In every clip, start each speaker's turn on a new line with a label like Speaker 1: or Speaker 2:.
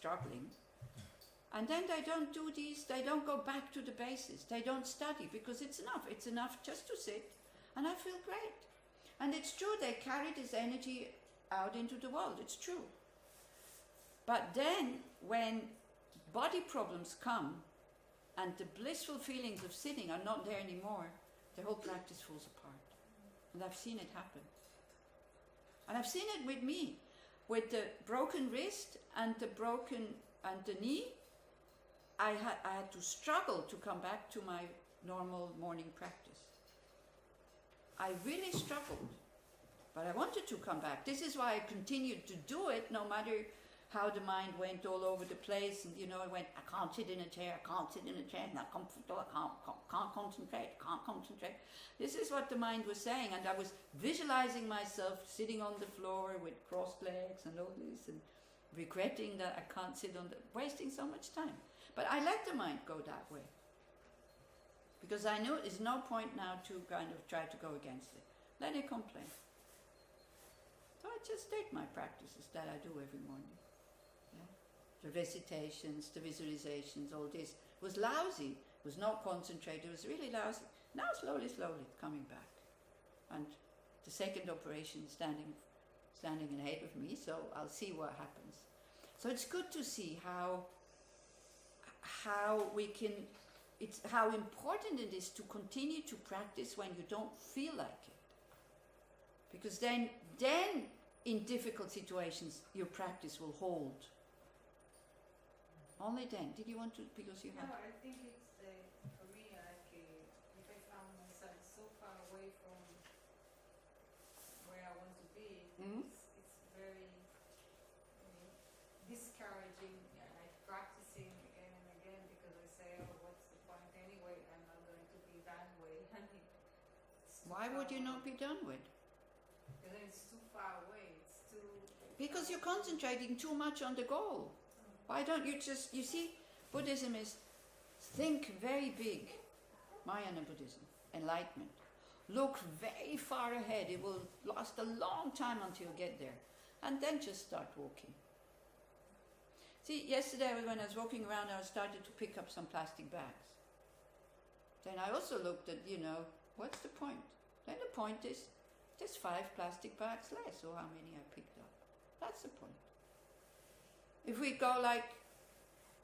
Speaker 1: struggling. And then they don't do these, they don't go back to the basis, they don't study, because it's enough just to sit, and I feel great. And it's true, they carry this energy out into the world, it's true. But then, when body problems come, and the blissful feelings of sitting are not there anymore, the whole practice falls apart. And I've seen it happen. And I've seen it with me, with the broken wrist and the knee. I had to struggle to come back to my normal morning practice. I really struggled, but I wanted to come back. This is why I continued to do it, no matter how the mind went all over the place, and it went, I can't sit in a chair, not comfortable, I can't concentrate. This is what the mind was saying, and I was visualizing myself sitting on the floor with crossed legs and all this, and regretting that I can't sit wasting so much time. But I let the mind go that way, because I knew there's no point now to kind of try to go against it. Let it complain. So I just did my practices that I do every morning. The recitations, the visualizations, all this was lousy, was not concentrated, it was really lousy. Now slowly it's coming back. And the second operation is standing ahead of me, so I'll see what happens. So it's good to see how we can, it's how important it is to continue to practice when you don't feel like it. Because then in difficult situations your practice will hold. Only then. Did you want to, because you have...
Speaker 2: No, I think it's for me, like, if I found myself so far away from where I want to be, it's very discouraging, like practicing again and again, because I say, oh, what's the point anyway? I'm not going to be done with.
Speaker 1: Why would you not be done with?
Speaker 2: Because it's too far away. It's too...
Speaker 1: Because you're concentrating too much on the goal. Why don't you just, you see, Buddhism is think very big. Mahayana Buddhism, enlightenment. Look very far ahead. It will last a long time until you get there. And then just start walking. See, yesterday when I was walking around, I started to pick up some plastic bags. Then I also looked at, what's the point? Then the point is, there's 5 plastic bags less, or how many I picked up. That's the point. If we go like,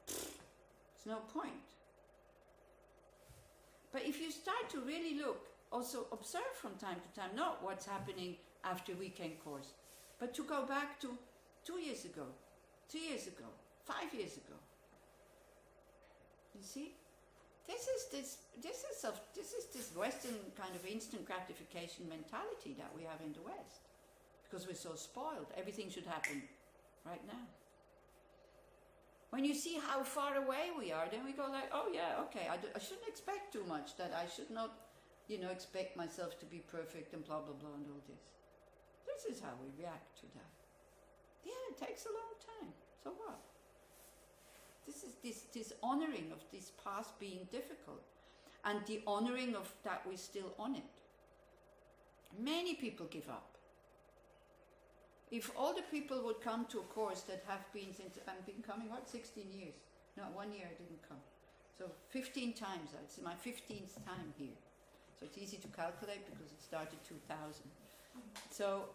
Speaker 1: there's no point. But if you start to really look, also observe from time to time, not what's happening after weekend course, but to go back to 2 years ago, 3 years ago, 5 years ago. You see? This is this Western kind of instant gratification mentality that we have in the West. Because we're so spoiled. Everything should happen right now. When you see how far away we are, then we go like, oh yeah, okay, I shouldn't expect too much, that I should not, expect myself to be perfect and blah, blah, blah and all this. This is how we react to that. Yeah, it takes a long time. So what? This is this honoring of this past being difficult, and the honoring of that we're still on it. Many people give up. If all the people would come to a course that have been since I've been coming, 16 years? No, 1 year I didn't come. So 15 times, it's my 15th time here. So it's easy to calculate because it started 2000. So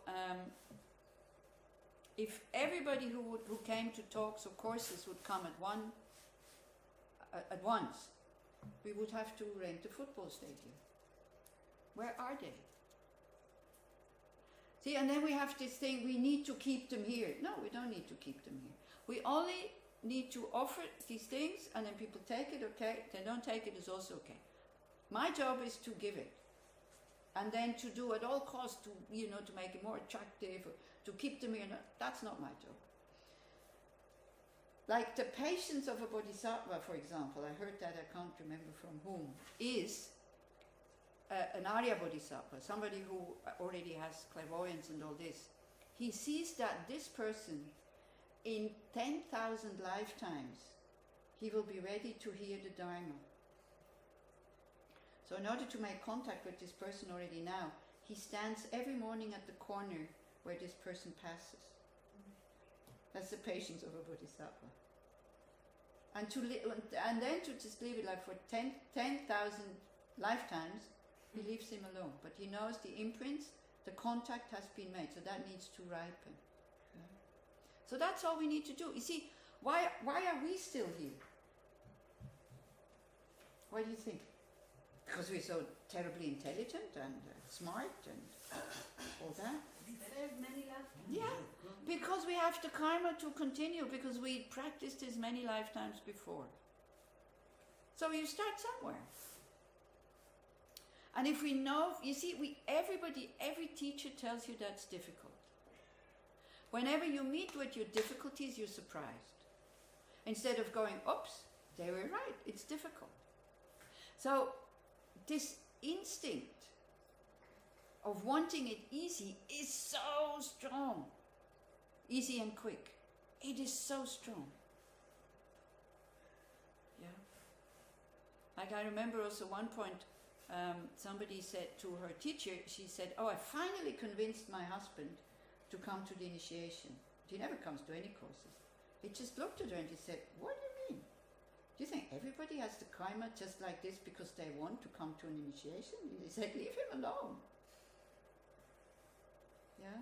Speaker 1: if everybody who came to talks or courses would come at once, we would have to rent a football stadium. Where are they? See, and then we have this thing, we need to keep them here. No, we don't need to keep them here. We only need to offer these things, and then people take it, okay. They don't take it, is also okay. My job is to give it. And then to do at all costs to, to make it more attractive, or to keep them here. No, that's not my job. Like the patience of a bodhisattva, for example, I heard that, I can't remember from whom, is an Arya Bodhisattva, somebody who already has clairvoyance and all this. He sees that this person, in 10,000 lifetimes, he will be ready to hear the Dharma. So in order to make contact with this person already now, he stands every morning at the corner where this person passes. That's the patience of a Bodhisattva. and and then to just leave it like for 10,000 lifetimes, he leaves him alone. But he knows the imprints, the contact has been made, so that needs to ripen. Yeah. So that's all we need to do. You see, why are we still here? Why do you think? Because we're so terribly intelligent and smart and all that?
Speaker 2: Deserve many lifetimes.
Speaker 1: Yeah, because we have the karma to continue, because we practiced this many lifetimes before. So you start somewhere. And if we know, you see, every teacher tells you that's difficult. Whenever you meet with your difficulties, you're surprised. Instead of going, oops, they were right, it's difficult. So this instinct of wanting it easy is so strong. Easy and quick. It is so strong. Yeah. Like I remember also one point, somebody said to her teacher, she said, oh, I finally convinced my husband to come to the initiation. He never comes to any courses. He just looked at her and he said, what do you mean? Do you think everybody has the karma just like this because they want to come to an initiation? And he said, leave him alone. Yeah?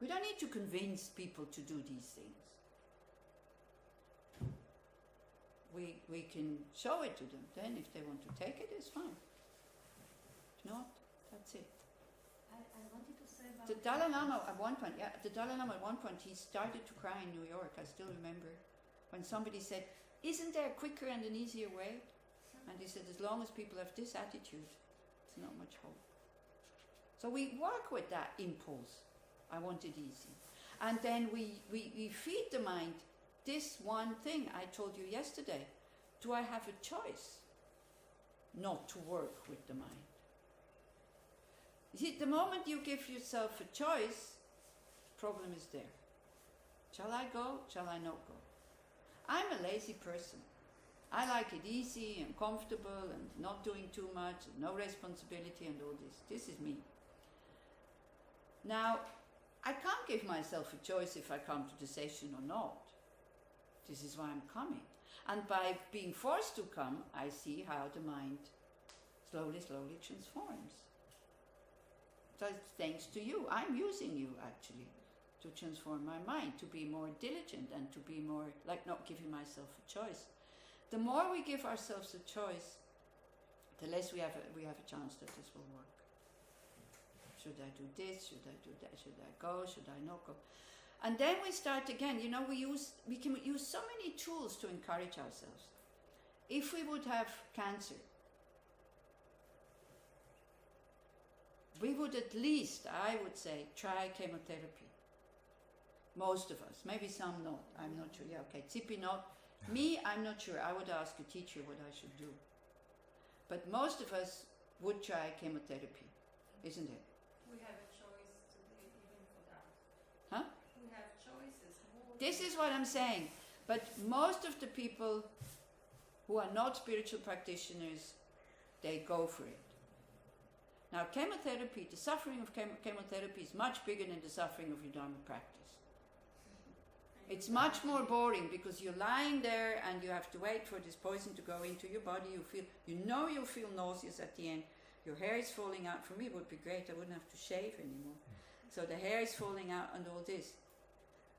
Speaker 1: We don't need to convince people to do these things. We can show it to them. Then if they want to take it, it's fine. If not, that's it.
Speaker 2: I wanted to say about
Speaker 1: The Dalai Lama at one point, he started to cry in New York. I still remember when somebody said, isn't there a quicker and an easier way? And he said, as long as people have this attitude, it's not much hope. So we work with that impulse. I want it easy. And then we feed the mind this one thing I told you yesterday. Do I have a choice not to work with the mind? You see, the moment you give yourself a choice, problem is there. Shall I go? Shall I not go? I'm a lazy person. I like it easy and comfortable and not doing too much, and no responsibility and all this. This is me. Now, I can't give myself a choice if I come to the session or not. This is why I'm coming. And by being forced to come, I see how the mind slowly transforms. So it's thanks to you. I'm using you actually to transform my mind, to be more diligent and to be more, like not giving myself a choice. The more we give ourselves a choice, the less we have a chance that this will work. Should I do this? Should I do that? Should I go? Should I not go? And then we start again. You know, we can use so many tools to encourage ourselves. If we would have cancer, we would at least, I would say, try chemotherapy. Most of us, maybe some not. I'm not sure. Yeah, okay, Tsipi not. Me, I'm not sure. I would ask a teacher what I should do. But most of us would try chemotherapy, isn't it?
Speaker 2: we have a choice today even for that.
Speaker 1: Huh?
Speaker 2: We have choices.
Speaker 1: This is what I'm saying. But most of the people who are not spiritual practitioners, they go for it. Now, chemotherapy, the suffering of chemotherapy is much bigger than the suffering of your Dharma practice. It's much more boring because you're lying there and you have to wait for this poison to go into your body. You'll feel nauseous at the end. Your hair is falling out. For me, it would be great. I wouldn't have to shave anymore. So the hair is falling out and all this.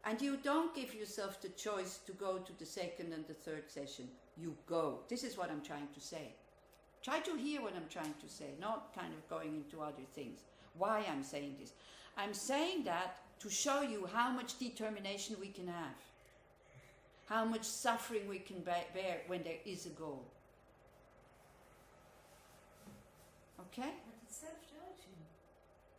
Speaker 1: And you don't give yourself the choice to go to the second and the third session. You go. This is what I'm trying to say. Try to hear what I'm trying to say, not kind of going into other things. Why I'm saying this. I'm saying that to show you how much determination we can have. How much suffering we can bear when there is a goal. Okay?
Speaker 2: But it's self-judging.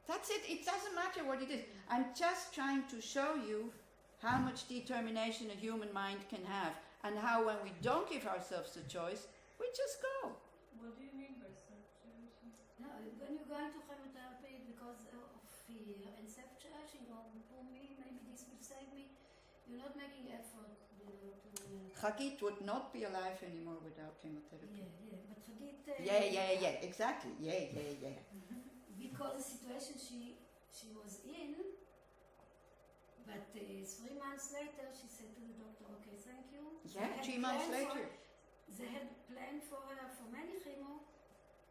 Speaker 1: That's it. It doesn't matter what it is. I'm just trying to show you how much determination a human mind can have and how when we don't give ourselves a choice, we just go.
Speaker 2: What do you mean by self-judging?
Speaker 3: No, when you're going to chemotherapy because of fear and self-judging, or for me, maybe this will save me, you're not making effort, to...
Speaker 1: Chagit would not be alive anymore without chemotherapy.
Speaker 3: Yeah, but Chagit...
Speaker 1: Yeah, exactly. Yeah.
Speaker 3: Because the situation she was in, But 3 months later, she said to the doctor, okay, thank you.
Speaker 1: Yeah, 3 months later.
Speaker 3: They had planned for her for many chemo.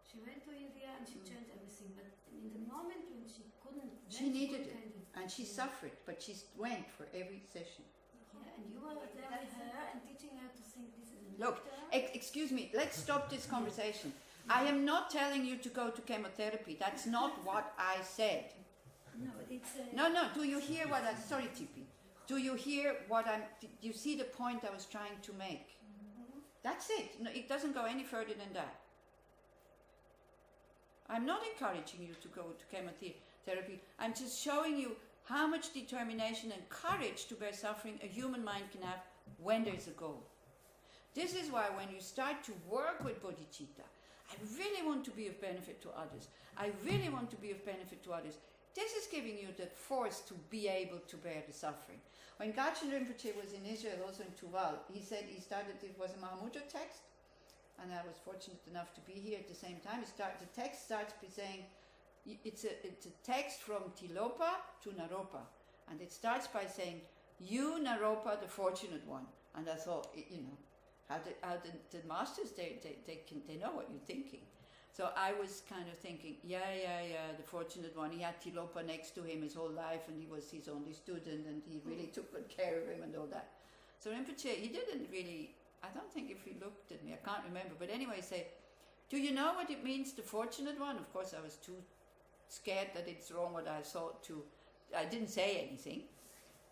Speaker 3: She went to India and she changed everything. But in the moment when she couldn't,
Speaker 1: She needed it. And she suffered, but she went for every session.
Speaker 3: Yeah, and you were there with her and teaching her to think this is a
Speaker 1: Look,
Speaker 3: nectar.
Speaker 1: excuse me, let's stop this conversation. I am not telling you to go to chemotherapy. That's not what I said.
Speaker 3: No, it's
Speaker 1: No, do you hear what I... Sorry, Tipi. Do you hear what I'm... Do you see the point I was trying to make? That's it. No, it doesn't go any further than that. I'm not encouraging you to go to chemotherapy. I'm just showing you how much determination and courage to bear suffering a human mind can have when there's a goal. This is why when you start to work with bodhicitta, I really want to be of benefit to others. I really want to be of benefit to others. This is giving you the force to be able to bear the suffering. When Gachin Rinpoche was in Israel, also in Tuval, he said he started, it was a Mahamudra text, and I was fortunate enough to be here at the same time. The text starts by saying, it's a text from Tilopa to Naropa, and it starts by saying, you Naropa, the fortunate one. And I thought, how the masters, they know what you're thinking. So I was kind of thinking, yeah, the fortunate one. He had Tilopa next to him his whole life, and he was his only student, and he really took good care of him and all that. So Rinpoche, he didn't really, I don't think if he looked at me, I can't remember, but anyway, say, do you know what it means, the fortunate one? Of course, I was too scared that it's wrong what I thought to, I didn't say anything,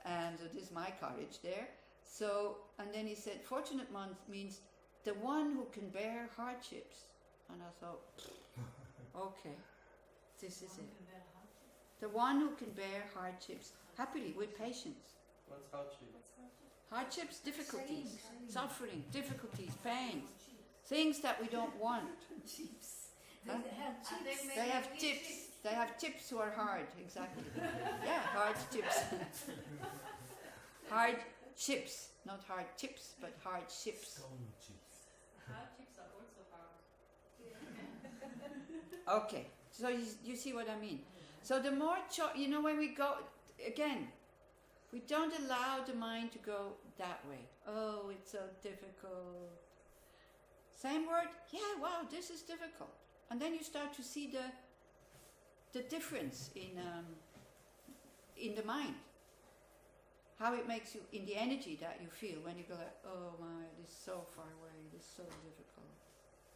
Speaker 1: and so this is my courage there. So, and then he said, fortunate one means the one who can bear hardships. And I thought, okay, this is it. The one who can bear hardships happily, with patience.
Speaker 4: What's hardship?
Speaker 1: Hardships, difficulties, suffering, difficulties, pains, things that we don't want.
Speaker 3: chips.
Speaker 1: Huh?
Speaker 3: They have chips.
Speaker 1: They have tips. They have tips who are hard, exactly. Yeah, hard tips. Hard chips, not hard chips, but hard ships.
Speaker 2: Hardships are also hard.
Speaker 1: Okay, so you see what I mean. So the more, when we go, again, we don't allow the mind to go that way. Oh, it's so difficult. Same word, yeah, wow, this is difficult. And then you start to see the difference in the mind. How it makes you, in the energy that you feel when you go like, oh my, this is so far away, this is so difficult.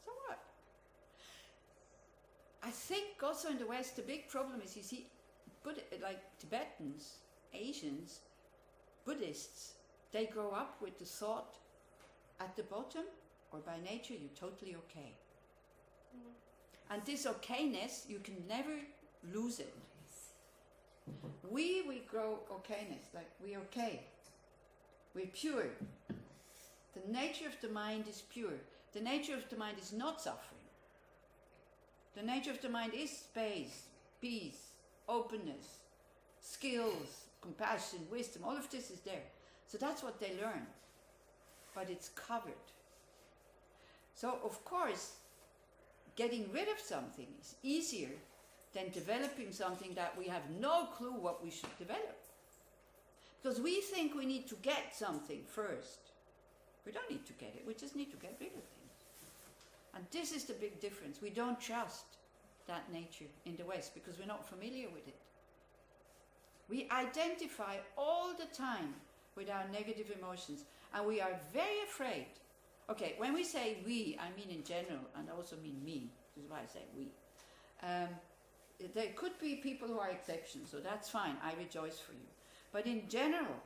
Speaker 1: So what? I think also in the West, the big problem is, you see, like Tibetans, Asians, Buddhists, they grow up with the thought, at the bottom, or by nature, you're totally okay. And this okayness, you can never lose it. We grow okayness, like we're okay. We're pure. The nature of the mind is pure. The nature of the mind is not suffering. The nature of the mind is space, peace, openness, skills, compassion, wisdom. All of this is there. So that's what they learn. But it's covered. So of course, getting rid of something is easier than developing something that we have no clue what we should develop. Because we think we need to get something first. We don't need to get it, we just need to get rid of things. And this is the big difference. We don't trust that nature in the West because we're not familiar with it. We identify all the time with our negative emotions, and we are very afraid. Okay, when we say we, I mean in general, and I also mean me. This is why I say we. There could be people who are exceptions, so that's fine, I rejoice for you. But in general,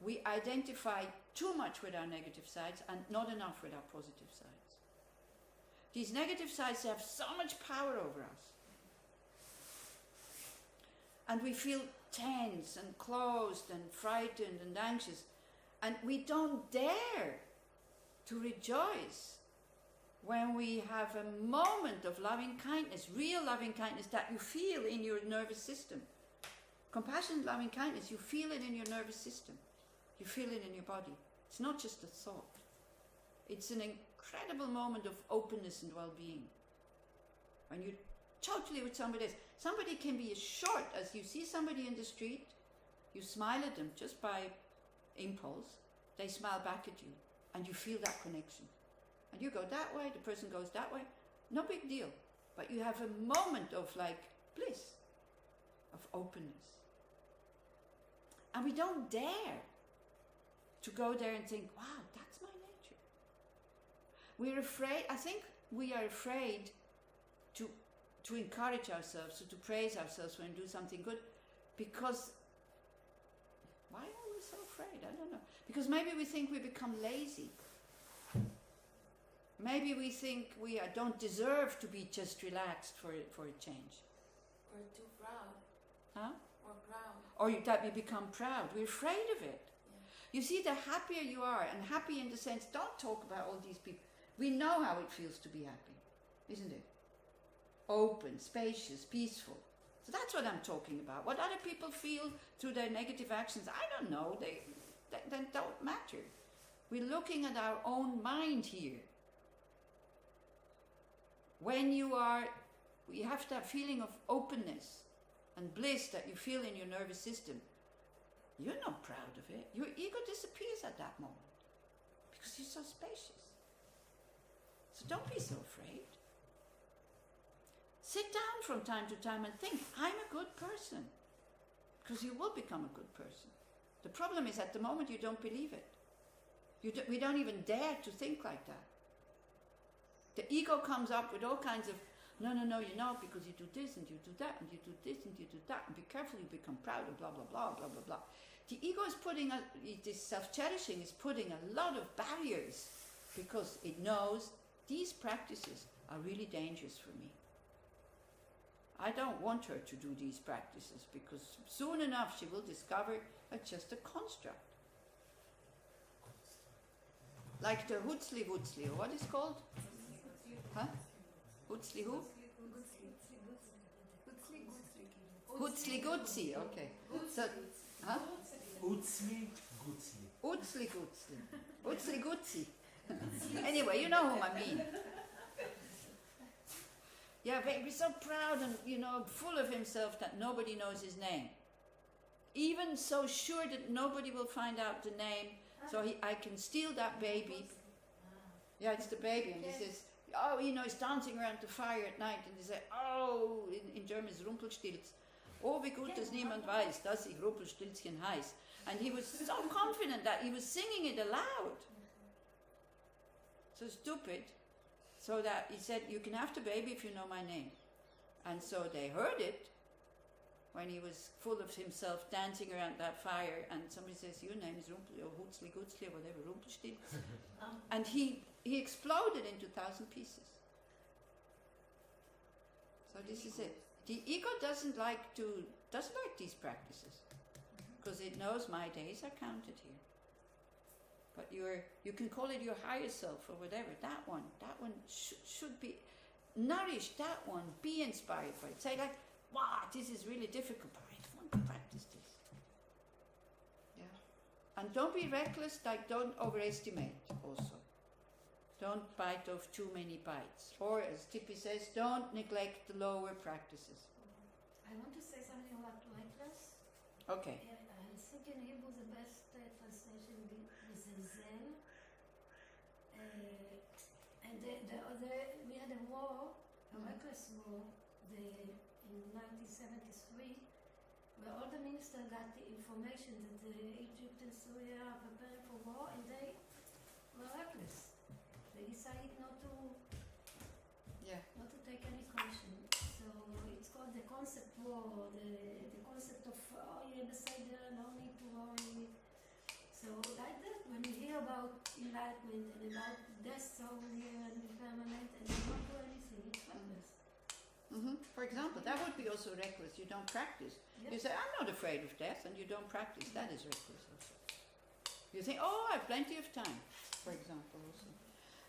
Speaker 1: we identify too much with our negative sides and not enough with our positive sides. These negative sides have so much power over us. And we feel tense and closed and frightened and anxious. And we don't dare to rejoice when we have a moment of loving kindness, real loving kindness that you feel in your nervous system. Compassionate loving kindness, you feel it in your nervous system. You feel it in your body. It's not just a thought. It's an incredible moment of openness and well-being. When you're totally with somebody else. Somebody can be as short as you see somebody in the street You smile at them just by impulse, they smile back at you, and you feel that connection. And you go that way, the person goes that way, no big deal. But you have a moment of like bliss, of openness. And we don't dare to go there and think, wow, that's my nature. We're afraid, I think we are afraid to encourage ourselves, to praise ourselves when we do something good, because, why are we so afraid? I don't know. Because maybe we think we become lazy. Maybe we think we don't deserve to be just relaxed for a change.
Speaker 4: Or too proud.
Speaker 1: Huh?
Speaker 4: Or proud.
Speaker 1: Or that we become proud. We're afraid of it.
Speaker 4: Yeah.
Speaker 1: You see, the happier you are, and happy in the sense, don't talk about all these people. We know how it feels to be happy, isn't it? Open, spacious, peaceful. So that's what I'm talking about. What other people feel through their negative actions, I don't know. They don't matter. We're looking at our own mind here. When you have that feeling of openness and bliss that you feel in your nervous system. You're not proud of it. Your ego disappears at that moment because you're so spacious. So don't be so afraid. Sit down from time to time and think, I'm a good person. Because you will become a good person. The problem is at the moment you don't believe it. We don't even dare to think like that. The ego comes up with all kinds of, no, you're not, because you do this and you do that and you do this and you do that, and be careful, you become proud and blah, blah, blah, blah, blah, blah. The ego is this self-cherishing is putting a lot of barriers because it knows these practices are really dangerous for me. I don't want her to do these practices because soon enough she will discover it's just a construct. Like the Hutzli, or what is called? Huh? Hutzli who? Hutzli, okay. So, huh? Hutzli. Anyway, you know whom I mean. Yeah, he's so proud and, full of himself that nobody knows his name. Even so sure that nobody will find out the name, so I can steal that baby. Yeah, it's the baby, and he says, oh, he's dancing around the fire at night, and he says, oh, in German is Rumpelstilz. Oh, wie gut, dass niemand weiß, dass ich Rumpelstilzchen heiß. And he was so confident that he was singing it aloud. So stupid. So that he said, you can have the baby if you know my name. And so they heard it when he was full of himself dancing around that fire, and somebody says, your name is Rumpel, or Hutzli, or whatever, Rumpelstilz. And he exploded into 1,000 pieces. So this is it. The ego doesn't like these practices, because it knows my days are counted here. But you can call it your higher self or whatever. That one should be nourished. That one, be inspired by it. Say like, wow, this is really difficult, but I want to practice this. Yeah. And don't be reckless. Like, don't overestimate. Also, don't bite off too many bites. Or as Tippi says, don't neglect the lower practices.
Speaker 3: I want to say something about reckless.
Speaker 1: Okay.
Speaker 3: I think in Hebrew the best translation is Zen. And we had a war, a reckless war, in 1973, where all the ministers got the information that Egypt and Syria are preparing for war, and they were reckless. They decided not to take any caution. So it's called the concept war, the concept of no need to worry. So like that, when you hear about enlightenment and about death so near and impermanent and you don't do anything, it's reckless.
Speaker 1: For example, that would be also reckless. You don't practice.
Speaker 3: Yep.
Speaker 1: You say, I'm not afraid of death, and you don't practice. That is reckless also. You think, oh, I have plenty of time, for example, also.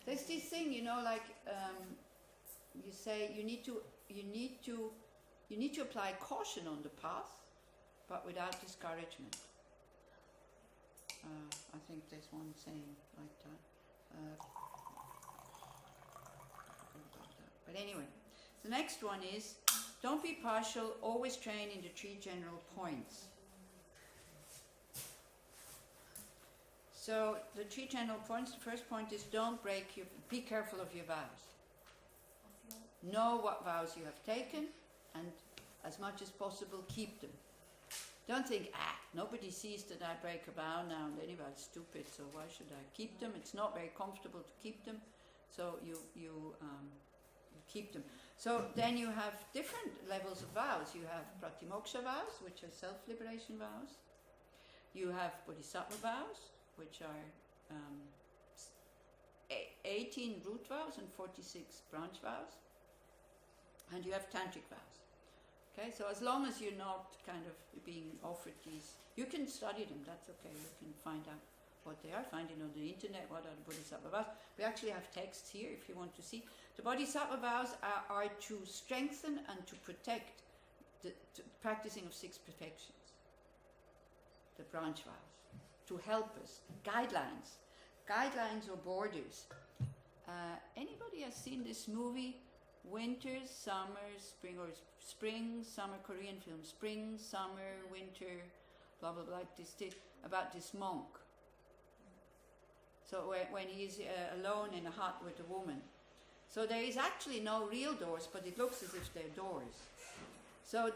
Speaker 1: There's this thing, like you say you need to apply caution on the path, but without discouragement. I think there's one saying like that. But anyway, the next one is, don't be partial, always train in the 3 general points. So the three general points. The first point is be careful of your vows. Know what vows you have taken, and as much as possible keep them. Don't think, nobody sees that I break a vow now and anyway, it's stupid, so why should I keep them? It's not very comfortable to keep them, so you keep them. So then you have different levels of vows. You have pratimoksha vows, which are self-liberation vows. You have bodhisattva vows, which are 18 root vows and 46 branch vows. And you have tantric vows. Okay, so as long as you're not kind of being offered these, you can study them, that's okay, you can find out what they are, finding on the internet what are the bodhisattva vows. We actually have texts here if you want to see. The bodhisattva vows are to strengthen and to protect the practicing of 6 perfections. The branch vows, to help us, guidelines or borders. Anybody has seen this movie? Winter, summer, spring, or spring, summer, Korean film, spring, summer, winter, blah blah blah, about this monk. So when he's alone in a hut with a woman, so there is actually no real doors, but it looks as if they're doors. So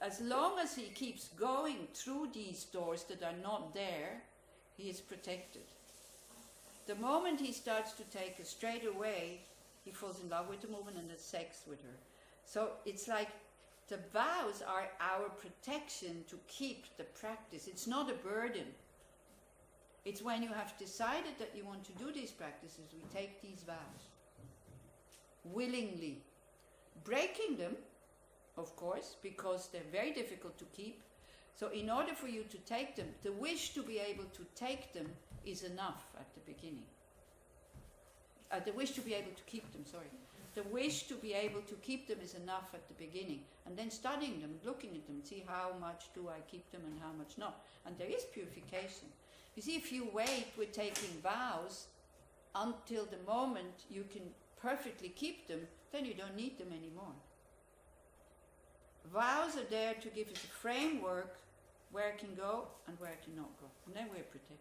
Speaker 1: as long as he keeps going through these doors that are not there, he is protected. The moment he starts to take a straighter way, he falls in love with the woman and has sex with her. So it's like the vows are our protection to keep the practice. It's not a burden. It's when you have decided that you want to do these practices, we take these vows. Willingly. Breaking them, of course, because they're very difficult to keep. So in order for you to take them, the wish to be able to take them is enough at the beginning. The wish to be able to keep them, sorry. The wish to be able to keep them is enough at the beginning. And then studying them, looking at them, see how much do I keep them and how much not. And there is purification. You see, if you wait with taking vows until the moment you can perfectly keep them, then you don't need them anymore. Vows are there to give us a framework where it can go and where it cannot go. And then we're protected.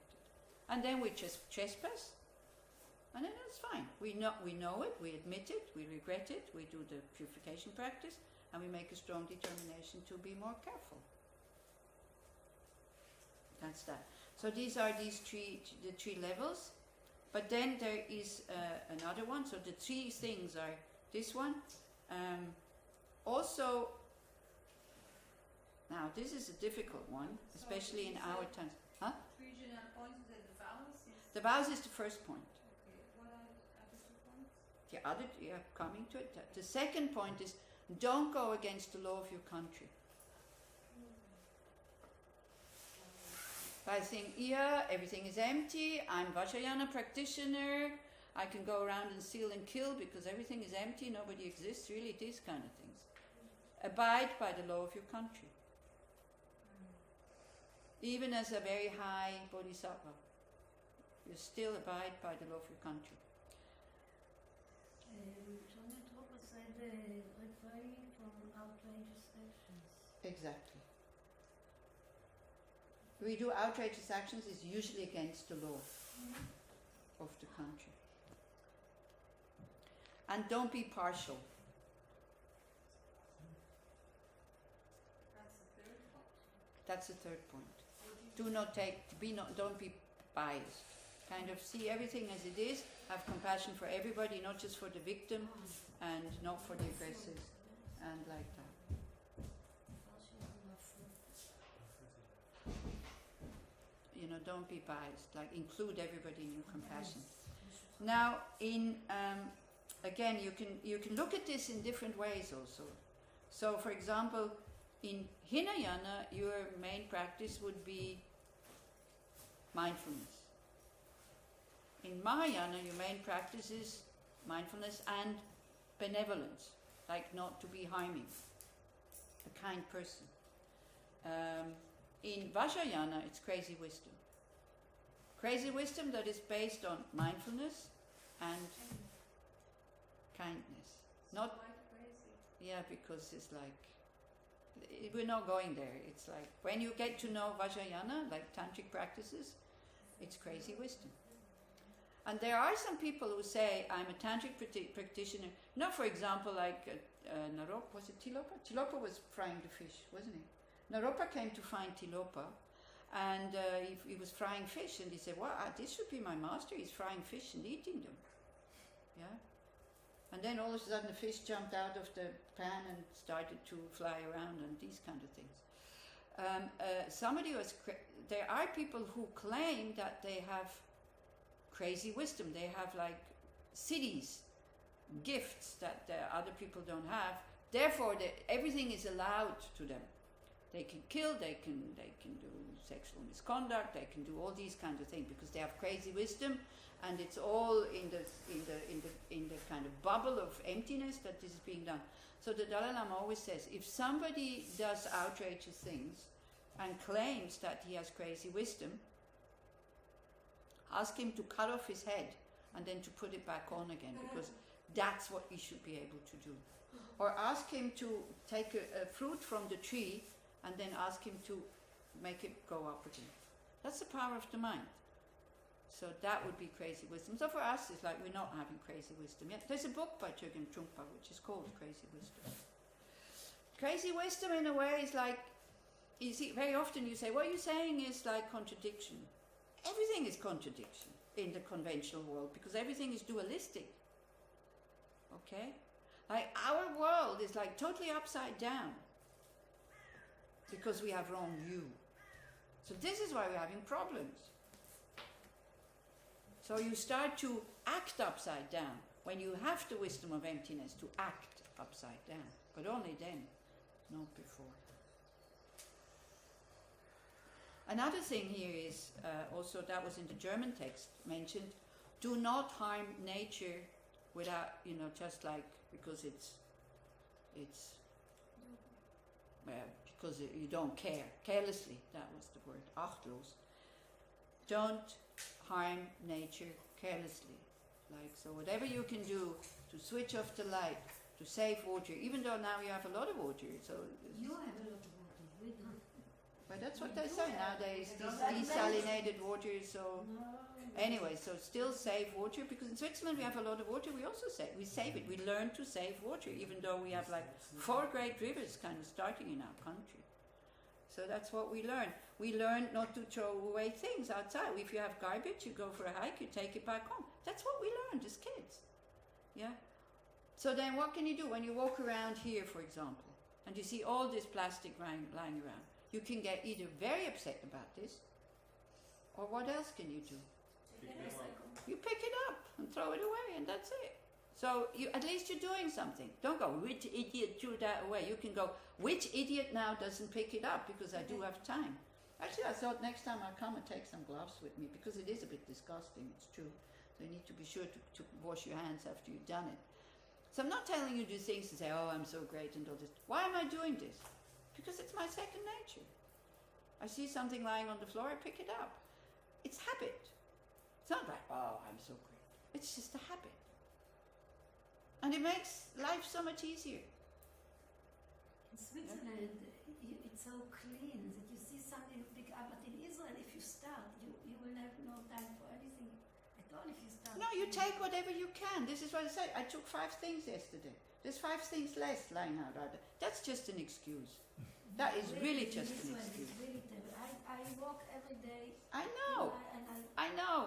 Speaker 1: And then we just trespass. And then it's fine. We know it, we admit it, we regret it, we do the purification practice, and we make a strong determination to be more careful. That's that. So these are the three levels. But then there is another one. So the 3 things are this one. Also, now this is a difficult one, especially in our times. Huh?
Speaker 2: 3 general points that the vows is...
Speaker 1: The vows is the first point.
Speaker 2: What are the other 2 points?
Speaker 1: The other, coming to it. The second point is, don't go against the law of your country. By saying, everything is empty, I'm Vajrayana practitioner, I can go around and steal and kill because everything is empty, nobody exists, really, these kind of things. Abide by the law of your country. Even as a very high bodhisattva, you still abide by the law of your country.
Speaker 3: Johnny Dropper said refraining from outrageous actions.
Speaker 1: Exactly. We do outrageous actions is usually against the law of the country. And don't be partial.
Speaker 2: That's the 3rd point.
Speaker 1: That's the 3rd point. Don't be biased. Kind of see everything as it is, have compassion for everybody, not just for the victim and not for the aggressors, and like that. Don't be biased, like include everybody in your compassion. Now, again, you can look at this in different ways also. So, for example, in Hinayana, your main practice would be mindfulness. In Mahayana, your main practice is mindfulness and benevolence, like not to be harming, a kind person. In Vajrayana, it's crazy wisdom. Crazy wisdom that is based on mindfulness and kindness. Not,
Speaker 2: Why crazy?
Speaker 1: yeah, because it's like, we're not going there. It's like, when you get to know Vajrayana, like tantric practices, It's crazy wisdom. And there are some people who say, I'm a tantric practitioner. No, for example, like Naropa, was it Tilopa? Tilopa was frying the fish, wasn't he? Naropa came to find Tilopa, and he was frying fish, and he said, well, this should be my master. He's frying fish and eating them. Yeah? And then all of a sudden the fish jumped out of the pan and started to fly around and these kind of things. There are people who claim that they have crazy wisdom. They have like cities, gifts that other people don't have. Therefore, everything is allowed to them. They can kill. They can do sexual misconduct. They can do all these kinds of things because they have crazy wisdom, and it's all in the kind of bubble of emptiness that this is being done. So the Dalai Lama always says, if somebody does outrageous things and claims that he has crazy wisdom, ask him to cut off his head and then to put it back on again, because that's what he should be able to do. Or ask him to take a fruit from the tree and then ask him to make it go up again. That's the power of the mind. So that would be crazy wisdom. So for us, it's like we're not having crazy wisdom yet. There's a book by Chögyam Trungpa which is called Crazy Wisdom. Crazy wisdom in a way is like, you see, very often you say, what you're saying is like contradiction. Everything is contradiction in the conventional world because everything is dualistic. Okay? Like our world is like totally upside down because we have wrong view. So this is why we're having problems. So you start to act upside down when you have the wisdom of emptiness to act upside down, but only then, not before. Another thing here is also that was in the German text mentioned, do not harm nature without, just like because it's because you don't care, carelessly, that was the word, achtlos. Don't harm nature carelessly. Like, so whatever you can do to switch off the light, to save water, even though now you have a lot of water, so...
Speaker 3: You have a lot of water, we don't.
Speaker 1: But that's what they say nowadays, desalinated water, so... Anyway, so still save water, because in Switzerland we have a lot of water, we save it, we learn to save water, even though we have like 4 great rivers kind of starting in our country. So that's what we learn. We learn not to throw away things outside. If you have garbage, you go for a hike, you take it back home. That's what we learned as kids. Yeah? So then what can you do when you walk around here, for example, and you see all this plastic lying around? You can get either very upset about this, or what else can you do? You pick it up and throw it away, and that's it. So at least you're doing something. Don't go, which idiot threw that away? You can go, which idiot now doesn't pick it up because I do have time. Actually, I thought next time I'll come and take some gloves with me because it is a bit disgusting, it's true. So you need to be sure to wash your hands after you've done it. So I'm not telling you to do things to say, oh, I'm so great and all this. Why am I doing this? Because it's my second nature. I see something lying on the floor, I pick it up. It's habit. It's not like, oh, I'm so great. It's just a habit. And it makes life so much easier.
Speaker 3: In Switzerland, it's so clean that you see something big up. But in Israel, if you start, you will have no time for anything at all if you start.
Speaker 1: No, you take whatever you can. This is what I said. I took 5 things yesterday. There's 5 things less lying out there. That's just an excuse. That is really just an excuse.
Speaker 3: Really terrible. I walk every day.
Speaker 1: I know.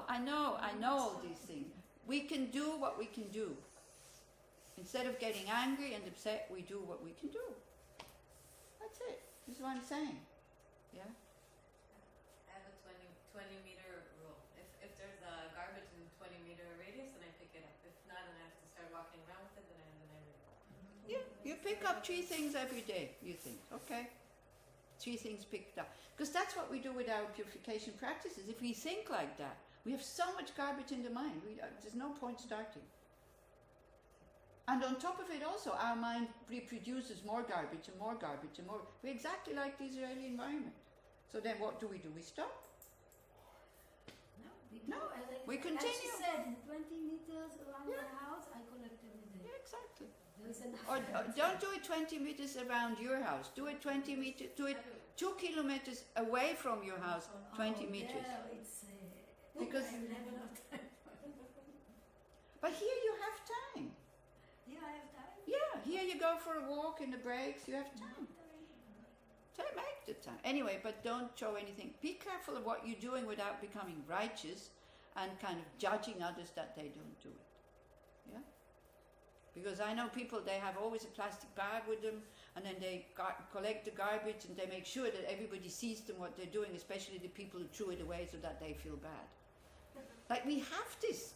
Speaker 1: I know all these things. We can do what we can do. Instead of getting angry and upset, we do what we can do. That's it. This is what I'm saying. Yeah?
Speaker 2: I have a 20 meter rule. If there's a garbage in 20-meter radius, then I pick it up. If not, then I have to start walking around with it, then I read it.
Speaker 1: Yeah, you pick up 3 things every day, you think. Okay. 3 things picked up. Because that's what we do with our purification practices. If we think like that, we have so much garbage in the mind. There's no point starting. And on top of it also, our mind reproduces more garbage and more garbage and more. We're exactly like the Israeli environment. So then what do? We stop?
Speaker 3: No, we do.
Speaker 1: No,
Speaker 3: Like,
Speaker 1: we continue.
Speaker 3: As you said, 20 meters around my house, I collect every day.
Speaker 1: Yeah, exactly.
Speaker 3: There's enough.
Speaker 1: Or don't do it 20 meters around your house. Do it 20 meters, do it 2 kilometers away from your house, 20 meters.
Speaker 3: There it's
Speaker 1: Because,
Speaker 3: I never have time.
Speaker 1: but here you have time.
Speaker 3: Yeah, I have time.
Speaker 1: Yeah, here you go for a walk in the breaks, you have time. Make the time. Anyway, but don't show anything. Be careful of what you're doing without becoming righteous and kind of judging others that they don't do it. Yeah? Because I know people, they have always a plastic bag with them, and then they collect the garbage and they make sure that everybody sees them what they're doing, especially the people who threw it away, so that they feel bad. Like, we have this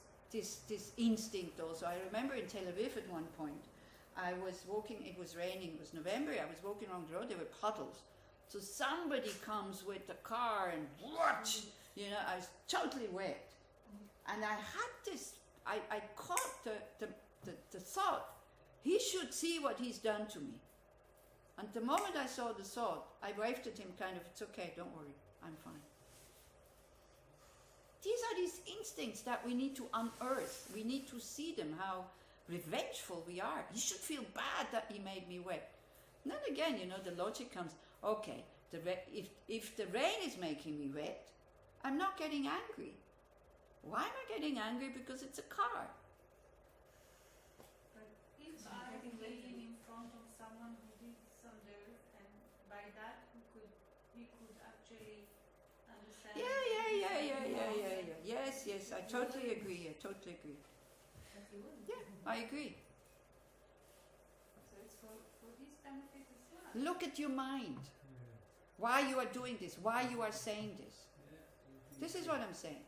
Speaker 1: instinct also. I remember in Tel Aviv at one point, I was walking, it was raining, it was November, I was walking along the road, there were puddles. So somebody comes with a car and what? You know, I was totally wet. And I had this, I caught the thought, he should see what he's done to me. And the moment I saw the thought, I waved at him kind of, it's okay, don't worry, I'm fine. These are these instincts that we need to unearth. We need to see them, how revengeful we are. He should feel bad that he made me wet. And then again, you know, the logic comes, okay, if the rain is making me wet, I'm not getting angry. Why am I getting angry? Because it's a car.
Speaker 5: But if I am laying in front of someone who did some dirt, and by that we could actually understand.
Speaker 1: Yeah. Yes, I totally agree. Yeah, I agree.
Speaker 5: So it's for his benefit as well.
Speaker 1: Look at your mind. Why you are doing this, why you are saying this. This is what I'm saying.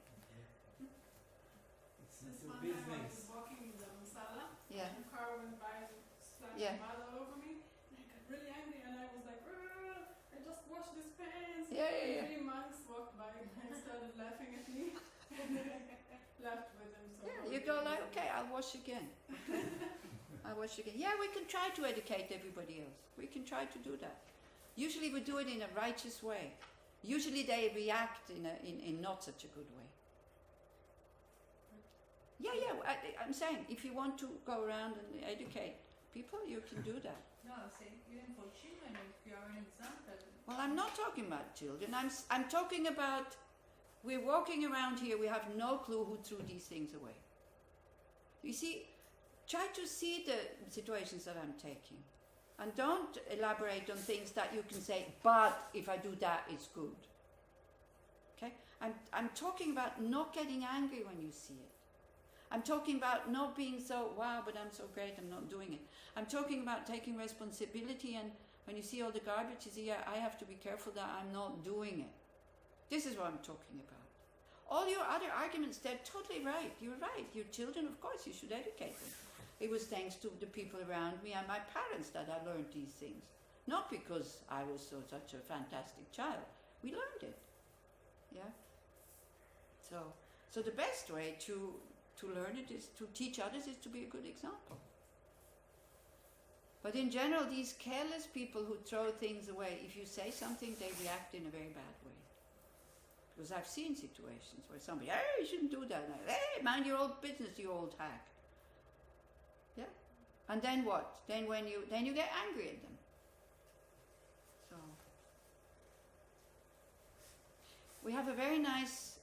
Speaker 6: This one time I was walking in the Masala,
Speaker 1: Yeah.
Speaker 6: and a car went by and splashed
Speaker 1: Yeah.
Speaker 6: mud all over me, and I got really angry, and I was like, I just washed these pants.
Speaker 1: Yeah.
Speaker 6: And 3 monks walked by and started laughing at me, and I laughed with them. So
Speaker 1: Yeah, you go like, okay, I'll wash again. Okay? I'll wash again. Yeah, we can try to educate everybody else. We can try to do that. Usually we do it in a righteous way. Usually they react in not such a good way. Yeah, I'm saying, if you want to go around and educate people, you can do that.
Speaker 5: No, say even for children, if you are an example.
Speaker 1: Well, I'm not talking about children. I'm talking about, we're walking around here, we have no clue who threw these things away. You see, try to see the situations that I'm taking. And don't elaborate on things that you can say, but if I do that, it's good. Okay? I'm talking about not getting angry when you see it. I'm talking about not being so, wow, but I'm so great, I'm not doing it. I'm talking about taking responsibility, and when you see all the garbage, you see, yeah, I have to be careful that I'm not doing it. This is what I'm talking about. All your other arguments, they're totally right. You're right. Your children, of course, you should educate them. It was thanks to the people around me and my parents that I learned these things. Not because I was such a fantastic child. We learned it. Yeah? So the best way to learn it is to teach others, is to be a good example. But in general, these careless people who throw things away, if you say something, they react in a very bad way. Because I've seen situations where somebody, hey, you shouldn't do that. Hey, mind your own business, you old hack. Yeah? And then what? Then you get angry at them. So we have a very nice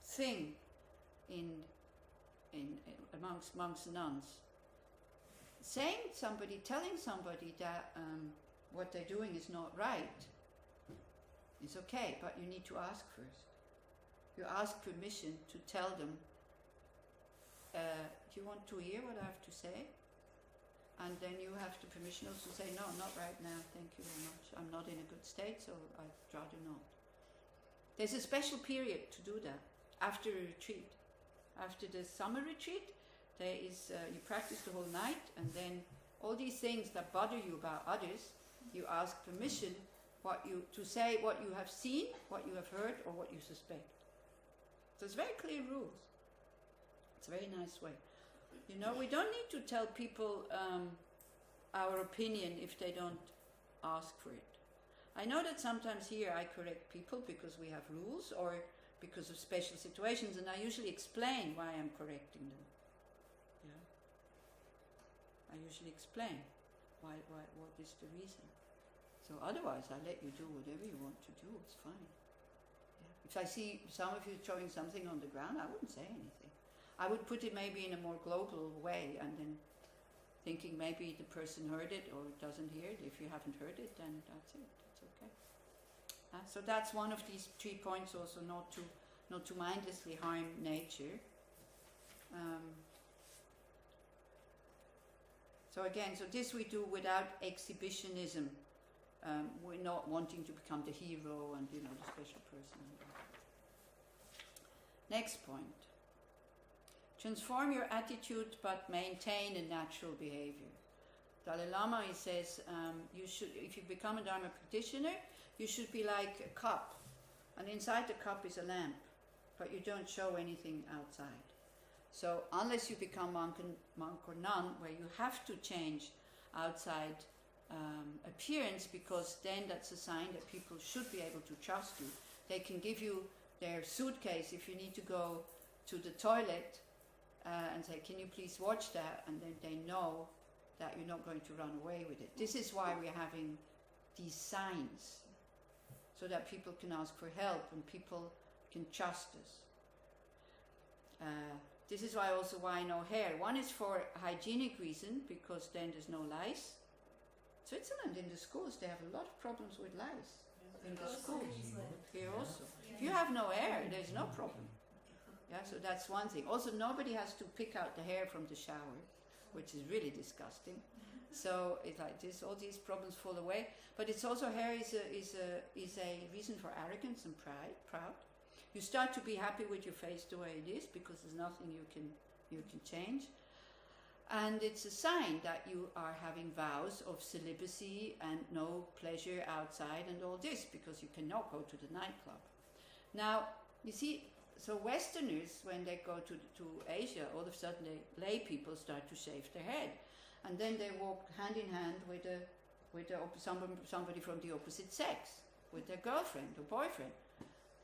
Speaker 1: thing in amongst monks and nuns. Telling somebody that what they're doing is not right is okay, but you need to ask first. You ask permission to tell them, do you want to hear what I have to say? And then you have the permission also to say, no, not right now, thank you very much. I'm not in a good state, so I'd rather not. There's a special period to do that, after a retreat. After the summer retreat, there is, you practice the whole night, and then all these things that bother you about others, you ask permission to say what you have seen, what you have heard, or what you suspect. So it's very clear rules. It's a very nice way. You know, we don't need to tell people our opinion if they don't ask for it. I know that sometimes here I correct people because we have rules or because of special situations, and I usually explain why I'm correcting them. Yeah. I usually explain what is the reason. So otherwise I let you do whatever you want to do, it's fine. Yeah. if I see some of you throwing something on the ground, I wouldn't say anything. I would put it maybe in a more global way, and then thinking maybe the person heard it or doesn't hear it. If you haven't heard it, then that's it. It's okay. So that's one of these 3 points. Also, not to mindlessly harm nature. So again, so this we do without exhibitionism. We're not wanting to become the hero and the special person. Next point. Transform your attitude but maintain a natural behavior. Dalai Lama, he says, you should, if you become a Dharma practitioner, you should be like a cup. And inside the cup is a lamp, but you don't show anything outside. So unless you become monk or nun, where you have to change outside appearance, because then that's a sign that people should be able to trust you. They can give you their suitcase if you need to go to the toilet and say, can you please watch that? And then they know that you're not going to run away with it. This is why we're having these signs, so that people can ask for help and people can trust us. This is why no hair. One is for hygienic reason, because then there's no lice. Switzerland, in the schools, they have a lot of problems with lice. In the schools. Here also. If you have no hair, there's no problem. Yeah, so that's one thing. Also, nobody has to pick out the hair from the shower, which is really disgusting. So it's like this, all these problems fall away. But it's also, hair is a reason for arrogance and proud. You start to be happy with your face the way it is, because there's nothing you can change. And it's a sign that you are having vows of celibacy and no pleasure outside and all this, because you cannot go to the nightclub. Now, you see, so Westerners, when they go to Asia, all of a sudden lay people start to shave their head. And then they walk hand in hand with somebody from the opposite sex, with their girlfriend or boyfriend.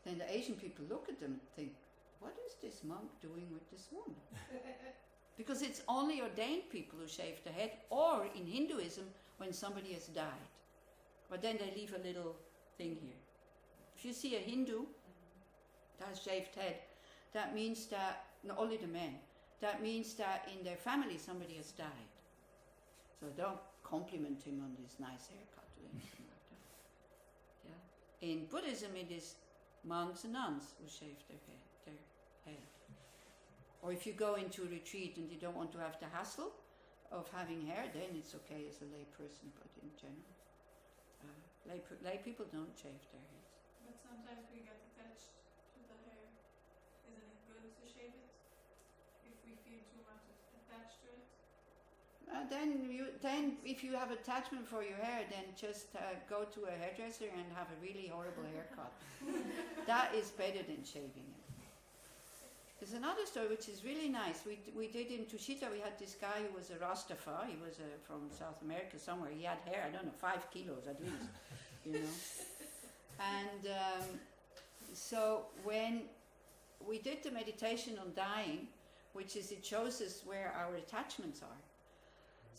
Speaker 1: Then the Asian people look at them and think, what is this monk doing with this woman? Because it's only ordained people who shave their head, or in Hinduism, when somebody has died. But then they leave a little thing here. If you see a Hindu that has shaved head, that means that, not only the men, that means that in their family somebody has died. So don't compliment him on this nice haircut or anything like that. Yeah. In Buddhism, it is monks and nuns who shave their head. Or if you go into a retreat and you don't want to have the hassle of having hair, then it's okay as a lay person, but in general, lay people don't shave their heads.
Speaker 6: But sometimes we get attached to the hair. Isn't it good to shave it if we feel too much attached to it?
Speaker 1: Then if you have attachment for your hair, then just go to a hairdresser and have a really horrible haircut. That is better than shaving it. There's another story which is really nice. We did in Tushita, we had this guy who was a Rastafari. He was from South America somewhere. He had hair, I don't know, 5 kilos at least, And so when we did the meditation on dying, which is, it shows us where our attachments are.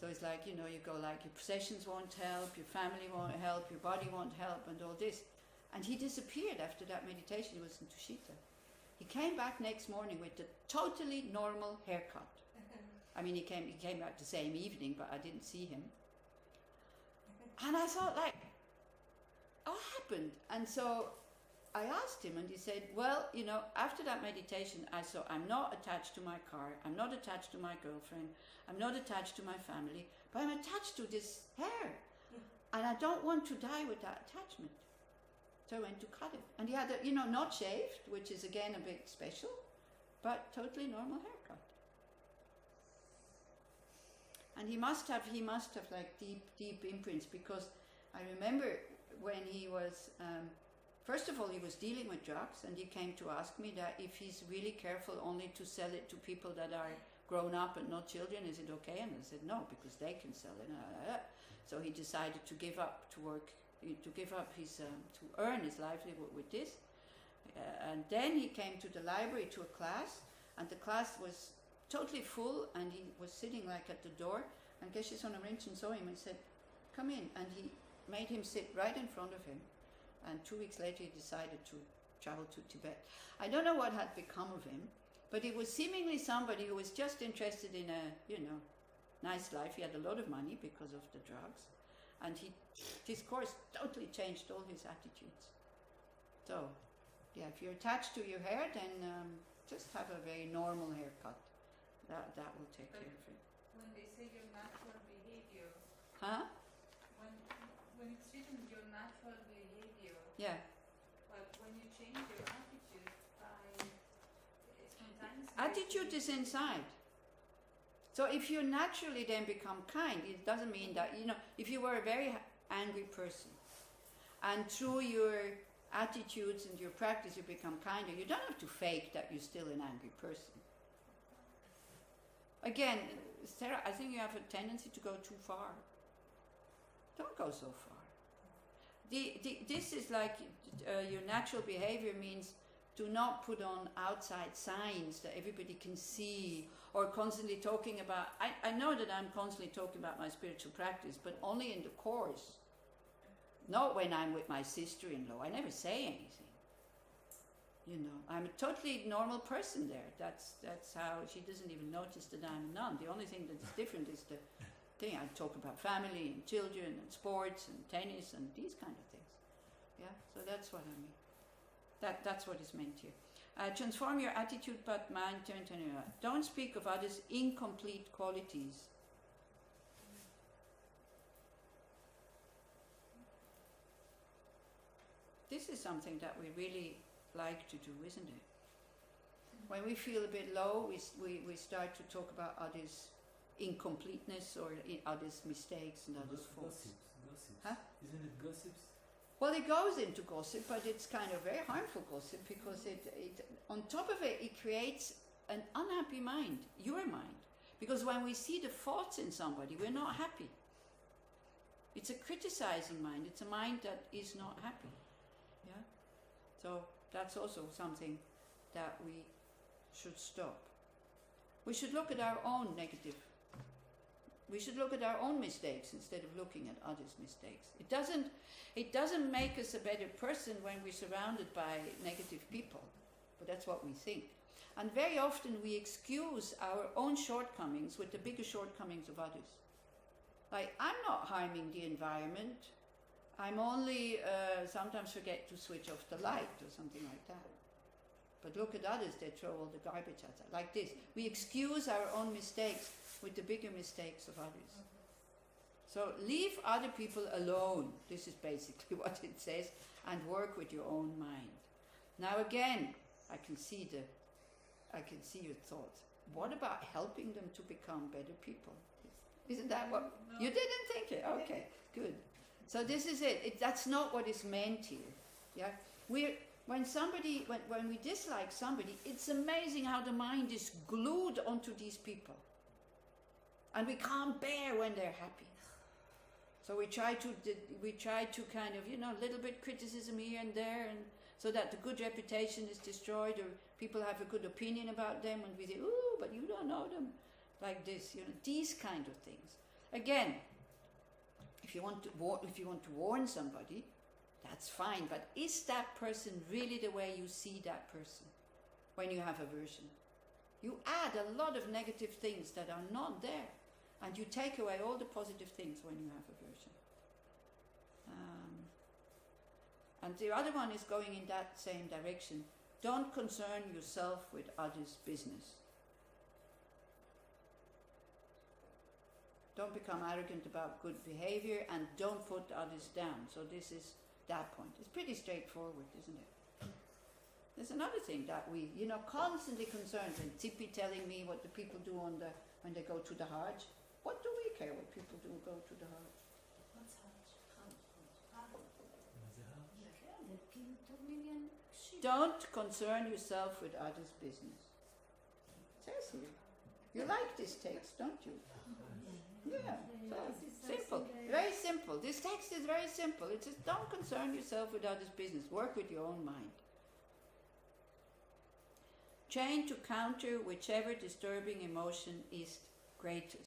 Speaker 1: So it's like, you go like, your possessions won't help, your family won't help, your body won't help, and all this. And he disappeared after that meditation. He was in Tushita. He came back next morning with a totally normal haircut. I mean, he came back the same evening, but I didn't see him. And I thought, like, what happened? And so I asked him, and he said, well, after that meditation, I saw I'm not attached to my car, I'm not attached to my girlfriend, I'm not attached to my family, but I'm attached to this hair. And I don't want to die with that attachment. So I went to cut it. And he had not shaved, which is again a bit special, but totally normal haircut. And he must have like deep imprints, because I remember when he was, first of all, he was dealing with drugs, and he came to ask me that if he's really careful only to sell it to people that are grown up and not children, is it okay? And I said no, because they can sell it. So he decided to give up to work, to give up his, to earn his livelihood with this. And then he came to the library to a class, and the class was totally full, and he was sitting like at the door, and Geshe Sonam Rinchen saw him and said, come in, and he made him sit right in front of him. And 2 weeks later he decided to traveled to Tibet. I don't know what had become of him, but he was seemingly somebody who was just interested in a, nice life. He had a lot of money because of the drugs, and his course totally changed all his attitudes. So, yeah, if you're attached to your hair, then just have a very normal haircut. That will take care of it.
Speaker 5: When they say your natural behavior,
Speaker 1: Huh?
Speaker 5: when it's written your natural behavior,
Speaker 1: Yeah.
Speaker 5: but when you change your attitude by sometimes
Speaker 1: Attitude is inside. So if you naturally then become kind, it doesn't mean that, if you were a very angry person and through your attitudes and your practice you become kinder, you don't have to fake that you're still an angry person. Again, Sarah, I think you have a tendency to go too far. Don't go so far. This is like your natural behavior means do not put on outside signs that everybody can see, or constantly talking about, I know that I'm constantly talking about my spiritual practice, but only in the course. Not when I'm with my sister-in-law. I never say anything. I'm a totally normal person there. That's how she doesn't even notice that I'm a nun. The only thing that's different is the thing. I talk about family and children and sports and tennis and these kind of things. Yeah, so that's what I mean. That's what is meant here. Transform your attitude but mind. Don't speak of others' incomplete qualities. This is something that we really like to do, isn't it? When we feel a bit low, we start to talk about others' incompleteness or others' mistakes and others' faults.
Speaker 7: Gossips.
Speaker 1: Huh?
Speaker 7: Isn't it gossips?
Speaker 1: Well, it goes into gossip, but it's kind of very harmful gossip because it on top of it, it creates an unhappy mind, your mind. Because when we see the faults in somebody, we're not happy. It's a criticizing mind. It's a mind that is not happy. Yeah. So that's also something that we should stop. We should look at our own negative. We should look at our own mistakes instead of looking at others' mistakes. It doesn't make us a better person when we're surrounded by negative people, but that's what we think. And very often we excuse our own shortcomings with the bigger shortcomings of others. Like, I'm not harming the environment. I'm only sometimes forget to switch off the light or something like that. But look at others, they throw all the garbage outside. Like this. We excuse our own mistakes with the bigger mistakes of others. So leave other people alone. This is basically what it says. And work with your own mind. Now again, I can see your thoughts. What about helping them to become better people? Isn't that what
Speaker 5: No.
Speaker 1: you didn't think it? Okay, good. So this is it. That's not what is meant here. Yeah, when we dislike somebody, it's amazing how the mind is glued onto these people, and we can't bear when they're happy. So we try to kind of little bit criticism here and there, and so that the good reputation is destroyed, or people have a good opinion about them, and we say, "Ooh, but you don't know them," like this. These kind of things. Again, if you want to warn somebody, that's fine. But is that person really the way you see that person when you have aversion? You add a lot of negative things that are not there, and you take away all the positive things when you have aversion. And the other one is going in that same direction. Don't concern yourself with others' business. Don't become arrogant about good behavior, and don't put others down. So this is that point. It's pretty straightforward, isn't it? There's another thing that we, constantly concerned. And Tipi telling me what the people do when they go to the Hajj. What do we care what people do go to the Hajj?
Speaker 3: What's Hajj?
Speaker 7: What's the
Speaker 3: They kill 2 million sheep.
Speaker 1: Don't concern yourself with others' business. It says here. You like this text, don't you? Yeah, so simple, very simple. This text is very simple. It says, don't concern yourself with others' business. Work with your own mind. Train to counter whichever disturbing emotion is greatest.